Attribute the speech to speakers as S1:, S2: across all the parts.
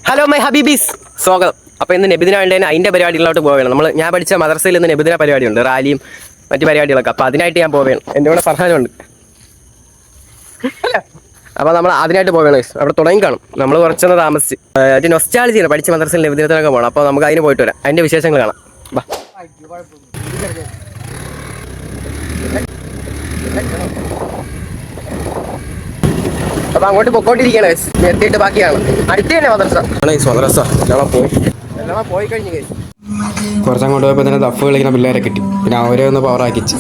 S1: Hello my ഹബീബീസ്, സ്വാഗതം. അപ്പോൾ ഇന്ന് നബിദിന വേണ്ടതിന് അതിൻ്റെ പരിപാടികളിലോട്ട് പോവുകയാണ്. ഞാൻ പഠിച്ച മദ്രസയിൽ ഇന്ന് നബിദിന പരിപാടിയുണ്ട്, റാലിയും മറ്റു പരിപാടികളൊക്കെ. അപ്പോൾ അതിനായിട്ട് ഞാൻ പോവുകയാണ്. എൻ്റെ കൂടെ ഫർഹാനുണ്ട്. അപ്പോൾ നമ്മൾ അതിനായിട്ട് പോവുകയാണ്. അവിടെ തുടങ്ങി കാണും. നമ്മൾ കുറച്ചൊന്ന് താമസിച്ച് ഒരു നൊസ്റ്റാൾജിയാണ് പഠിച്ച മദ്രസയിൽ നബിദിനത്തിനൊക്കെ പോകണം. അപ്പോൾ നമുക്ക് അതിന് പോയിട്ട് വരാം. അതിൻ്റെ വിശേഷങ്ങൾ കാണാം. വാ. അപ്പോൾ അങ്ങോട്ട് പൊക്കോണ്ടിരിക്കുകയാണ്. നിർത്തിയിട്ട് ബാക്കിയാണ്. അടുത്ത് തന്നെ മദ്രസ എല്ലാം പോയി കഴിഞ്ഞു.
S2: കുറച്ചങ്ങോട്ട് പോയപ്പോൾ തന്നെ ദഫ് കളിക്കുന്ന പിള്ളേരെ കിട്ടി. പിന്നെ അവരെ ഒന്ന് പവറാക്കിച്ച്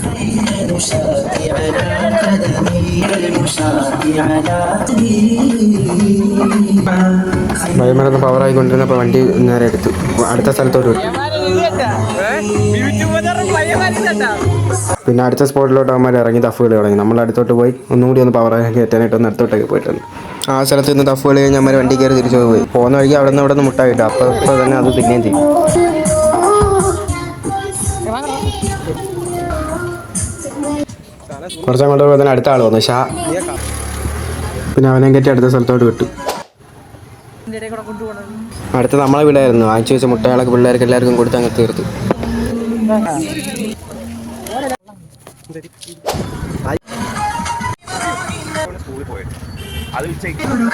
S2: വൈകുന്നേരം പവറായിക്കൊണ്ടിരുന്നപ്പോൾ വണ്ടി നേരെ എടുത്തു അടുത്ത സ്ഥലത്തോട്ട് വിട്ടു. പിന്നെ അടുത്ത സ്പോട്ടിലോട്ട് അവന്മാർ ഇറങ്ങി ദഫ് കളി തുടങ്ങി. നമ്മൾ അടുത്തോട്ട് പോയി ഒന്നുകൂടി ഒന്ന് പവറാക്കി കയറ്റാനായിട്ട് ഒന്ന് അടുത്തോട്ടൊക്കെ പോയിട്ടുണ്ട്. ആ സ്ഥലത്ത് നിന്ന് ദഫ് കളി കഴിഞ്ഞ് അമ്മ വണ്ടി കയറി തിരിച്ചു പോയി. പോകുന്ന വഴിക്ക് അവിടെ നിന്ന് മുട്ട കിട്ടും. അപ്പോൾ തന്നെ അത് പിന്നെയും ചെയ്യും. കുറച്ചങ്ങോട്ട് പോയി തന്നെ അടുത്ത ആൾ വന്നു, ഷാ. പിന്നെ അവനെ കയറ്റി അടുത്ത സ്ഥലത്തോട്ട് വിട്ടു. അടുത്ത് നമ്മളെ വീടായിരുന്നു. വാങ്ങിച്ചു വെച്ച മുട്ടകളൊക്കെ പിള്ളേർക്ക് എല്ലാവർക്കും കൊടുത്ത് അങ്ങ് തീർത്തു.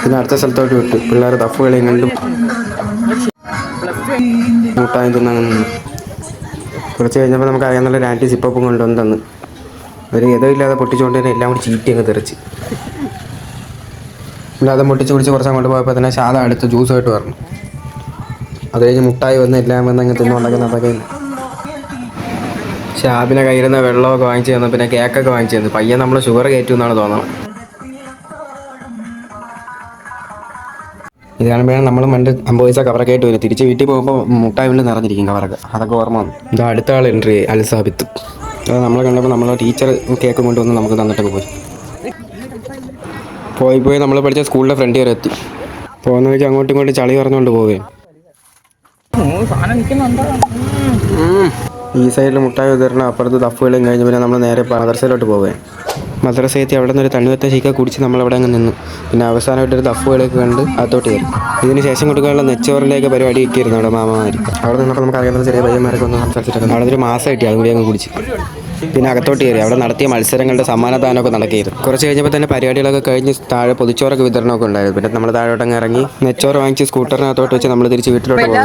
S2: പിന്നെ അടുത്ത സ്ഥലത്തോട്ട് വിട്ടു. പിള്ളേർ ദഫ് കളിയും കണ്ടും മുട്ടായും തിന്നങ്ങനെ നിന്നു. കുറച്ച് കഴിഞ്ഞപ്പോൾ നമുക്ക് അറിയാവുന്ന ആൻറ്റി സിപ്പപ്പും കൊണ്ടുവന്ന് തന്നു. ഒരു ഇതമില്ലാതെ പൊട്ടിച്ചുകൊണ്ട് തന്നെ എല്ലാം കൂടി ചീറ്റി അങ്ങ് തെറിച്ച്. ഇല്ലാതെ പൊട്ടിച്ച് കുടിച്ച് കുറച്ച് അങ്ങോട്ട് പോയപ്പോൾ തന്നെ ഷാദ അടുത്ത് ജ്യൂസായിട്ട് പറഞ്ഞു. അത് കഴിഞ്ഞ് മുട്ടായി വന്ന് എല്ലാം വന്ന് അങ്ങ് തിന്നുണ്ടാക്കുന്നതൊക്കെ ഷാബിനെ കയ്യിരുന്ന വെള്ളമൊക്കെ വാങ്ങിച്ചു തന്നു. പിന്നെ കേക്കൊക്കെ വാങ്ങിച്ചു തന്നു. പയ്യെ നമ്മൾ ഷുഗർ കയറ്റും എന്നാണ് തോന്നുന്നത്. ഇത് കാണുമ്പോഴാണ് നമ്മൾ പണ്ട് 50 പൈസ കവറൊക്കെ ആയിട്ട് വരും. തിരിച്ച് വീട്ടിൽ പോകുമ്പോൾ മുട്ടായി കൊണ്ട് നിറഞ്ഞിരിക്കും കവറൊക്കെ. അതൊക്കെ ഓർമ്മ വന്നു. ഇത് അടുത്ത ആൾ എൻട്രി അൽസാബിത്ത്. അത് നമ്മളെ കണ്ടപ്പോൾ നമ്മളെ ടീച്ചർ കേക്ക് കൊണ്ടുവന്ന് നമുക്ക് തന്നിട്ടൊക്കെ പോയി നമ്മൾ പഠിച്ച സ്കൂളിൻ്റെ ഫ്രണ്ട് വരെ എത്തി. പോകുന്ന വഴിക്ക് അങ്ങോട്ടും ഇങ്ങോട്ടും ചളി പറഞ്ഞുകൊണ്ട് പോവുകയാണ്. ഈ സൈഡിൽ മുട്ടായി വിതരണം, അപ്പുറത്ത് ദഫ് കളിയും കഴിഞ്ഞ് പിന്നെ നമ്മൾ നേരെ മദ്രസയിലോട്ട് പോവുകയാണ്. മദ്രസ എത്തി അവിടെ നിന്നൊരു തണ്ണുവത്ത ചീക്ക കുടിച്ച് നമ്മളവിടെ അങ്ങ് നിന്നു. പിന്നെ അവസാനമായിട്ടൊരു ദഫ് കളിയൊക്കെ കണ്ട് അകത്തോട്ട് കയറി. ഇതിന് ശേഷം കൊടുക്കാനുള്ള നെച്ചോറിൻ്റെയൊക്കെ പരിപാടി ഒക്കെയായിരുന്നു അവിടെ മാമാമാർ. അവിടെ നിന്നപ്പോൾ നമുക്ക് അറിയാവുന്ന ചെറിയ പയ്യന്മാരൊക്കെ ഒന്ന് സംസാരിച്ചിട്ടുണ്ട്. അവിടെ ഒരു മാസം കിട്ടി, അതും കൂടി അങ്ങ് കുടിച്ച് പിന്നെ അകത്തോട്ട് കയറി. അവിടെ നടത്തിയ മത്സരങ്ങളുടെ സമ്മാനദാനമൊക്കെ നടക്കുകയായിരുന്നു. കുറച്ച് കഴിഞ്ഞപ്പോൾ തന്നെ പരിപാടികളൊക്കെ കഴിഞ്ഞ് താഴെ പൊതിച്ചോറൊക്കെ വിതരണമൊക്കെ ഉണ്ടായിരുന്നു. പിന്നെ നമ്മൾ താഴോട്ടങ്ങ് ഇറങ്ങി നെച്ചോറ് വാങ്ങിച്ച് സ്കൂട്ടറിനകത്തോട്ട് വെച്ച് നമ്മൾ തിരിച്ച് വീട്ടിലോട്ട് പോകും.